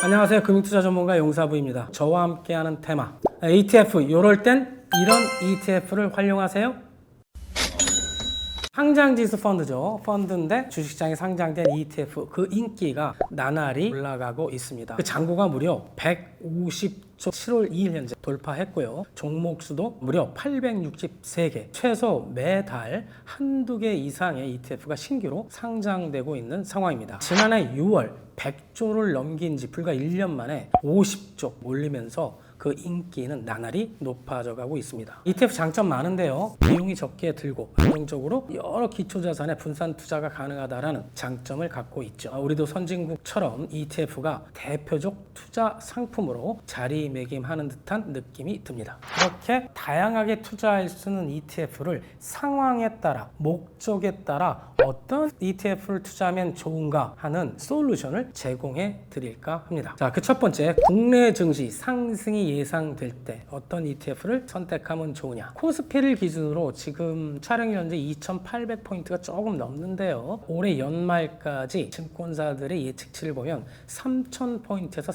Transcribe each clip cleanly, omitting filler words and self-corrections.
안녕하세요. 금융투자 전문가 용사부입니다. 저와 함께하는 테마 ETF, 이럴 땐 이런 ETF를 활용하세요. 상장지수 펀드죠. 펀드인데 주식시장에 상장된 ETF, 그 인기가 나날이 올라가고 있습니다. 그 잔고가 무려 150조 7월 2일 현재 돌파했고요. 종목 수도 무려 863개, 최소 매달 한두 개 이상의 ETF가 신규로 상장되고 있는 상황입니다. 지난해 6월 100조를 넘긴 지 불과 1년 만에 50조 올리면서 그 인기는 나날이 높아져 가고 있습니다. ETF 장점 많은데요. 비용이 적게 들고 안정적으로 여러 기초자산에 분산 투자가 가능하다는 장점을 갖고 있죠. 우리도 선진국처럼 ETF가 대표적 투자 상품으로 자리매김하는 듯한 느낌이 듭니다. 그렇게 다양하게 투자할 수 있는 ETF를 상황에 따라, 목적에 따라 어떤 ETF를 투자하면 좋은가 하는 솔루션을 제공해 드릴까 합니다. 자, 그 첫 번째, 국내 증시 상승이 예상될 때 어떤 ETF를 선택하면 좋으냐. 코스피를 기준으로 지금 촬영 현재 2,800포인트가 조금 넘는데요. 올해 연말까지 증권사들의 예측치를 보면 3,000포인트에서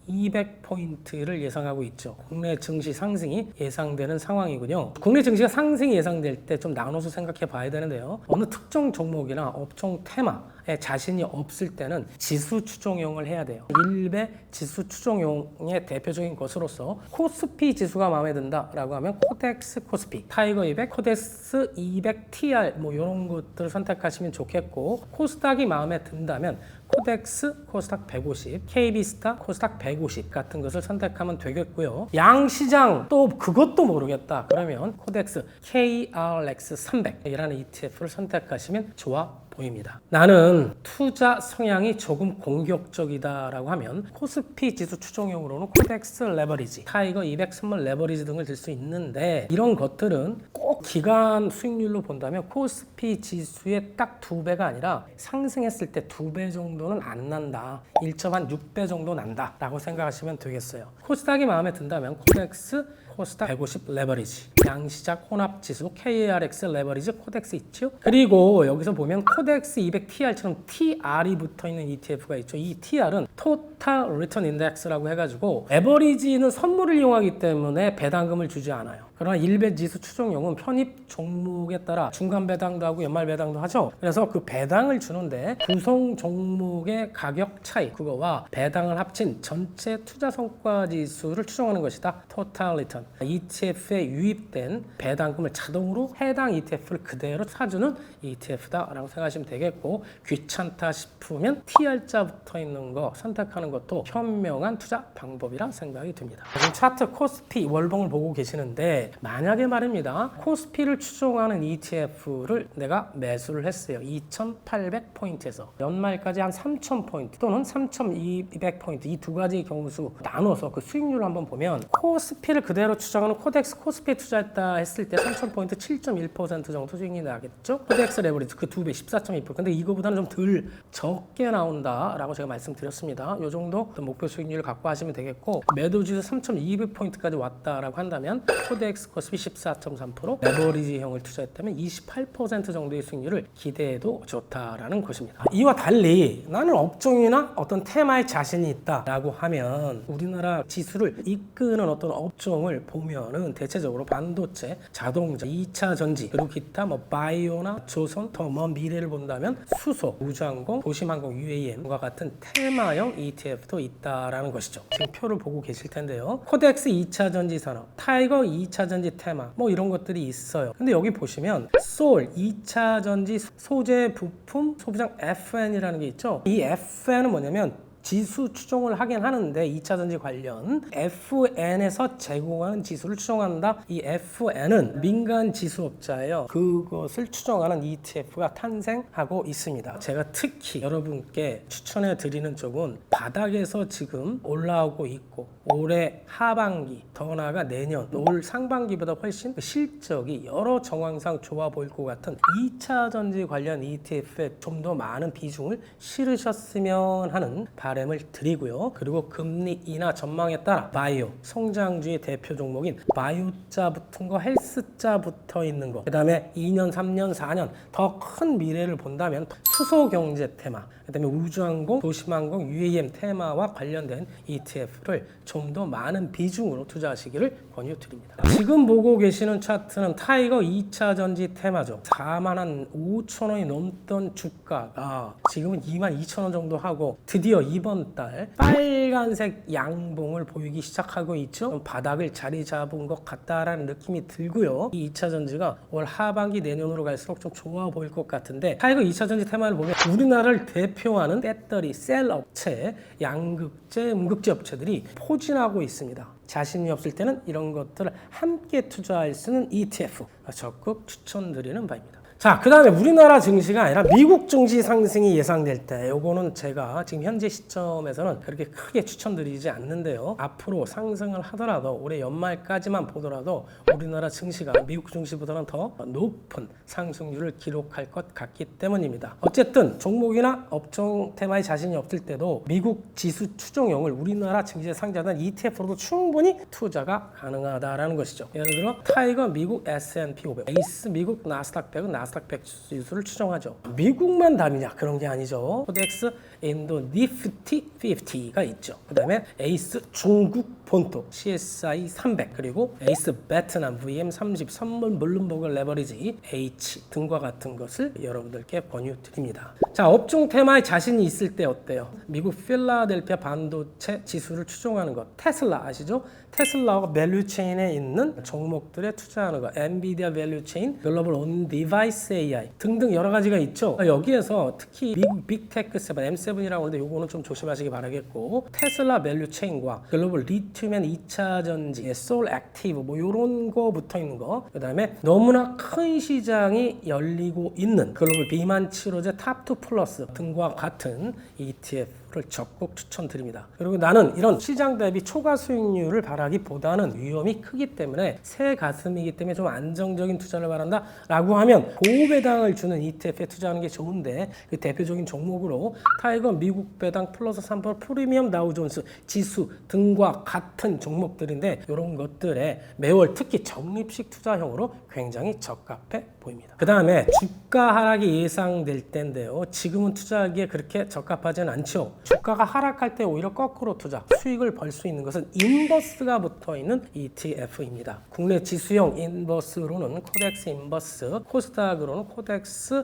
3,200포인트를 예상하고 있죠. 국내 증시 상승이 예상되는 상황이군요. 국내 증시가 상승이 예상될 때 좀 나눠서 생각해 봐야 되는데요. 어느 특정 종목이나 업종 테마에 자신이 없을 때는 지수 추종용을 해야 돼요. 일배 지수 추종용의 대표적인 것으로서 코스피 지수가 마음에 든다라고 하면 코덱스 코스피, 타이거 200, 코덱스 200 TR 뭐 이런 것들을 선택하시면 좋겠고, 코스닥이 마음에 든다면 코덱스 코스닥 150, KB스타 코스닥 150 같은 것을 선택하면 되겠고요. 양시장 또 그것도 모르겠다 그러면 코덱스 KRX 300이라는 ETF를 선택하시면 좋아 보입니다. 나는 투자 성향이 조금 공격적이다라고 하면 코스피 지수 추종용으로는 코덱스 레버리지, 타이거 200 선물 레버리지 등을 들 수 있는데, 이런 것들은 꼭 기간 수익률로 본다면 코스피 지수의 딱 2배가 아니라 상승했을 때 2배 정도는 안 난다. 1.6배 정도 난다 라고 생각하시면 되겠어요. 코스닥이 마음에 든다면 코덱스 코스닥 150 레버리지, 양시장 혼합지수 KRX 레버리지 코덱스 있죠. 그리고 여기서 보면 코덱스 200 TR처럼 TR이 붙어있는 ETF가 있죠. 이 TR은 Total Return Index라고 해가지고 에버리지는 선물을 이용하기 때문에 배당금을 주지 않아요. 그러나 일배 지수 추종용은 편입 종목에 따라 중간 배당도 하고 연말 배당도 하죠. 그래서 그 배당을 주는데 구성 종목의 가격 차이, 그거와 배당을 합친 전체 투자 성과 지수를 추정하는 것이다. Total Return. ETF에 유입된 배당금을 자동으로 해당 ETF를 그대로 사주는 ETF다라고 생각하시면 되겠고, 귀찮다 싶으면 TR자 붙어 있는 거 선택하는 것도 현명한 투자 방법이라 생각이 듭니다. 지금 차트 코스피 월봉을 보고 계시는데, 만약에 말입니다, 코스피를 추종하는 ETF를 내가 매수를 했어요. 2,800포인트에서 연말까지 한 3,000포인트 또는 3,200포인트, 이 두 가지 경우수 나눠서 그 수익률을 한번 보면, 코스피를 그대로 추정하는 코덱스 코스피에 투자했다 했을 때 3,000포인트 7.1% 정도 수익이 나겠죠. 코덱스 레버리지 그 2배 14.2%. 근데 이거보다는 좀 덜 적게 나온다라고 제가 말씀드렸습니다. 이 정도 목표 수익률을 갖고 하시면 되겠고, 매도지수 3,200포인트까지 왔다라고 한다면 코덱스 코스피 14.3%, 레버리지형을 투자했다면 28% 정도의 수익률을 기대해도 좋다라는 것입니다. 이와 달리 나는 업종이나 어떤 테마에 자신이 있다라고 하면, 우리나라 지수를 이끄는 어떤 업종을 보면은 대체적으로 반도체, 자동차, 2차 전지, 그리고 기타 뭐 바이오나 조선, 더 먼 미래를 본다면 수소, 우주항공, 도심항공, UAM과 같은 테마형 ETF도 있다라는 것이죠. 지금 표를 보고 계실 텐데요. 코덱스 2차 전지 산업, 타이거 2차 전지 테마 뭐 이런 것들이 있어요. 근데 여기 보시면 솔 2차 전지 소재 부품 소비장 FN이라는 게 있죠. 이 FN은 뭐냐면 지수 추종을 하긴 하는데 2차 전지 관련 FN에서 제공하는 지수를 추종한다. 이 FN은 민간 지수업자예요. 그것을 추종하는 ETF가 탄생하고 있습니다. 제가 특히 여러분께 추천해 드리는 쪽은 바닥에서 지금 올라오고 있고, 올해 하반기 더 나아가 내년 올 상반기보다 훨씬 실적이 여러 정황상 좋아 보일 것 같은 2차 전지 관련 ETF에 좀 더 많은 비중을 실으셨으면 하는 바람 바람을 드리고요. 그리고 금리 인하 전망에 따라 바이오, 성장주의 대표 종목인 바이오자 붙은 거, 헬스자 붙어 있는 거, 그 다음에 2년, 3년, 4년 더 큰 미래를 본다면 수소경제 테마, 그 다음에 우주항공, 도심항공, UAM 테마와 관련된 ETF를 좀 더 많은 비중으로 투자하시기를 권유드립니다. 지금 보고 계시는 차트는 타이거 2차 전지 테마죠. 4만 5천 원이 넘던 주가가 지금은 2만 2천 원 정도 하고 드디어 이번 달 빨간색 양봉을 보이기 시작하고 있죠. 좀 바닥을 자리 잡은 것 같다라는 느낌이 들고요. 이 2차 전지가 올 하반기 내년으로 갈수록 좀 좋아 보일 것 같은데, 타이거 2차 전지 테마를 보면 우리나라를 대표하는 배터리 셀 업체, 양극재, 음극재 업체들이 포진하고 있습니다. 자신이 없을 때는 이런 것들을 함께 투자할 수 있는 ETF 적극 추천드리는 바입니다. 자, 그 다음에 우리나라 증시가 아니라 미국 증시 상승이 예상될 때, 요거는 제가 지금 현재 시점에서는 그렇게 크게 추천드리지 않는데요. 앞으로 상승을 하더라도 올해 연말까지만 보더라도 우리나라 증시가 미국 증시보다는 더 높은 상승률을 기록할 것 같기 때문입니다. 어쨌든 종목이나 업종 테마에 자신이 없을 때도 미국 지수 추종형을 우리나라 증시에 상장된 ETF로도 충분히 투자가 가능하다라는 것이죠. 예를 들어 타이거 미국 S&P 500, 에이스 미국 나스닥 100은 나스닥 100 지수를 추정하죠. 미국만 답이냐? 그런 게 아니죠. 코덱스 인도 니프티 50가 있죠. 그 다음에 에이스 중국 본토 CSI 300, 그리고 에이스 베트남 VM30 선물 블룸버그 레버리지 H 등과 같은 것을 여러분들께 권유드립니다. 자, 업종 테마에 자신이 있을 때 어때요? 미국 필라델피아 반도체 지수를 추종하는 것, 테슬라 아시죠? 테슬라가 밸류체인에 있는 종목들에 투자하는 거, 엔비디아 밸류체인, 글로벌 온 디바이스 AI 등등 여러 가지가 있죠. 여기에서 특히 미국 빅테크 7, M7이라고 하는데 요거는 좀 조심하시기 바라겠고, 테슬라 밸류체인과 글로벌 리튬 앤 2차 전지, 솔 액티브 뭐 요런 거 붙어 있는 거, 그 다음에 너무나 큰 시장이 열리고 있는 글로벌 비만 치료제 탑2 플러스 등과 같은 ETF를 적극 추천드립니다. 그리고 나는 이런 시장 대비 초과 수익률을 바라기보다는 위험이 크기 때문에 새 가슴이기 때문에 좀 안정적인 투자를 바란다 라고 하면 고배당을 주는 ETF에 투자하는 게 좋은데, 그 대표적인 종목으로 타이거 미국 배당 플러스 3% 프리미엄 다우존스 지수 등과 같은 종목들인데, 이런 것들에 매월 특히 적립식 투자형으로 굉장히 적합해 보입니다. 그 다음에 주가 하락이 예상될 때인데요. 지금은 투자하기에 그렇게 적합하지는 않죠. 주가가 하락할 때 오히려 거꾸로 투자, 수익을 벌 수 있는 것은 인버스가 붙어있는 ETF입니다. 국내 지수형 인버스로는 코덱스 인버스, 코스닥으로는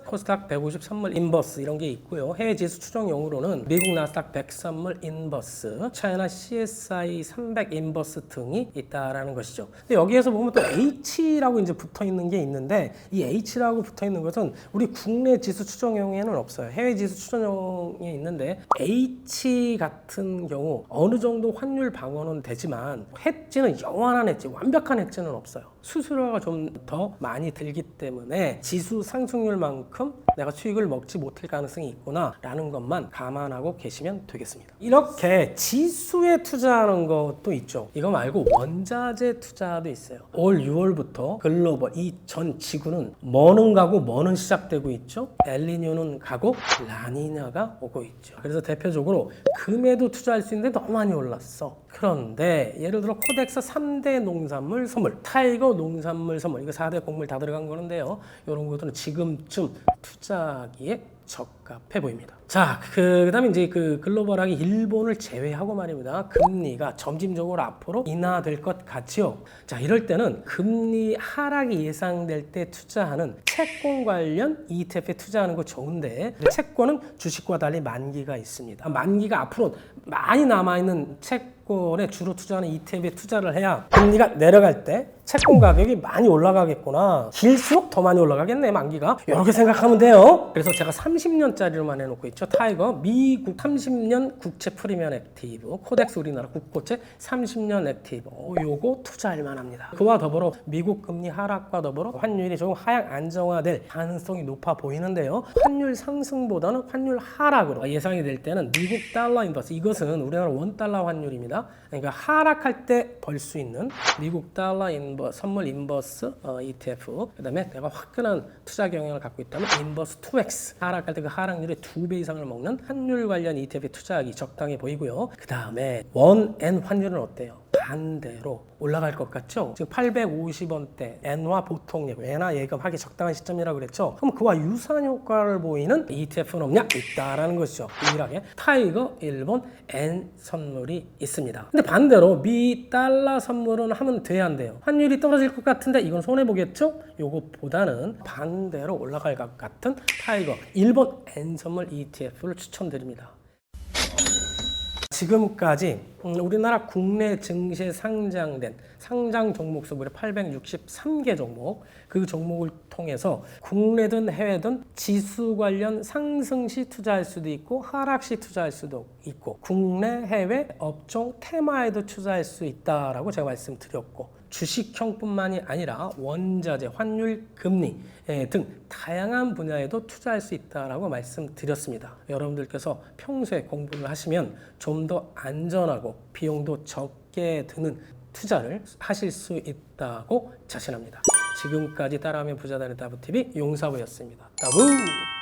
코스닥 150 선물 인버스 이런 게 있고요. 해외 지수 추정용으로는 미국 나스닥 100 선물 인버스, 차이나 CSI 300 인버스 등이 있다라는 것이죠. 근데 여기에서 보면 또 H라고 이제 붙어있는 게 있는데, 이 H라고 붙어있는 것은 우리 국내 지수 추정용에는 없어요. 해외 지수 추정용에 있는데, H 같은 경우 어느 정도 환율 방어는 되지만 해지는 영원한 해지, 완벽한 해지는 없어요. 수수료가 좀 더 많이 들기 때문에 지수 상승률만큼 내가 수익을 먹지 못할 가능성이 있구나 라는 것만 감안하고 계시면 되겠습니다. 이렇게 지수에 투자하는 것도 있죠. 이거 말고 원자재 투자도 있어요. 올 6월부터 글로벌 이 전 지구는 뭐는 가고 뭐는 시작되고 있죠. 엘니뇨는 가고 라니냐가 오고 있죠. 그래서 대표적으로 금에도 투자할 수 있는데 너무 많이 올랐어. 그런데 예를 들어 코덱스 3대 농산물 선물, 타이거 농산물 선물, 이거 4대 곡물 다 들어간 거는데요. 이런 것들은 지금쯤 투자하기에 적합해 보입니다. 자, 그 다음에 이제 그 글로벌하게 일본을 제외하고 말입니다. 금리가 점진적으로 앞으로 인하될 것 같지요. 자, 이럴 때는 금리 하락이 예상될 때 투자하는 채권 관련 ETF에 투자하는 거 좋은데, 채권은 주식과 달리 만기가 있습니다. 만기가 앞으로 많이 남아있는 채권에 주로 투자하는 ETF에 투자를 해야 금리가 내려갈 때 채권 가격이 많이 올라가겠구나, 길수록 더 많이 올라가겠네 만기가, 이렇게 생각하면 돼요. 그래서 제가 30년짜리로만 해놓고 있죠. 타이거 미국 30년 국채 프리미엄 액티브, 코덱스 우리나라 국고채 30년 액티브, 요거 투자할 만합니다. 그와 더불어 미국 금리 하락과 더불어 환율이 조금 하향 안정화될 가능성이 높아 보이는데요. 환율 상승보다는 환율 하락으로 예상이 될 때는 미국 달러 인버스, 이것은 우리나라 $1 환율입니다. 있습니다. 그러니까 하락할 때 벌 수 있는 미국 달러 선물 인버스 ETF, 그다음에 내가 화끈한 투자 경영을 갖고 있다면 인버스 2X, 하락할 때 그 하락률의 2배 이상을 먹는 환율 관련 ETF에 투자하기 적당해 보이고요. 그다음에 원엔 환율은 어때요? 반대로 올라갈 것 같죠? 지금 850원대 엔화 보통예금, 엔화 예금하기 적당한 시점이라고 그랬죠? 그럼 그와 유사한 효과를 보이는 ETF는 없냐? 있다라는 것이죠. 유일하게 타이거 일본 엔 선물이 있습니다. 근데 반대로 미 달러 선물은 하면 돼야 안 돼요? 환율이 떨어질 것 같은데 이건 손해보겠죠? 요것보다는 반대로 올라갈 것 같은 타이거 일본 엔 선물 ETF를 추천드립니다. 지금까지 우리나라 국내 증시에 상장된 상장 종목수 무려 863개 종목, 그 종목을 통해서 국내든 해외든 지수 관련 상승 시 투자할 수도 있고 하락 시 투자할 수도 있고 국내 해외 업종 테마에도 투자할 수 있다라고 제가 말씀드렸고, 주식형뿐만이 아니라 원자재, 환율, 금리 등 다양한 분야에도 투자할 수 있다라고 말씀드렸습니다. 여러분들께서 평소에 공부를 하시면 좀 더 안전하고 비용도 적게 드는 투자를 하실 수 있다고 자신합니다. 지금까지 따라하면 부자 되는 따부TV 용사부였습니다. 따부!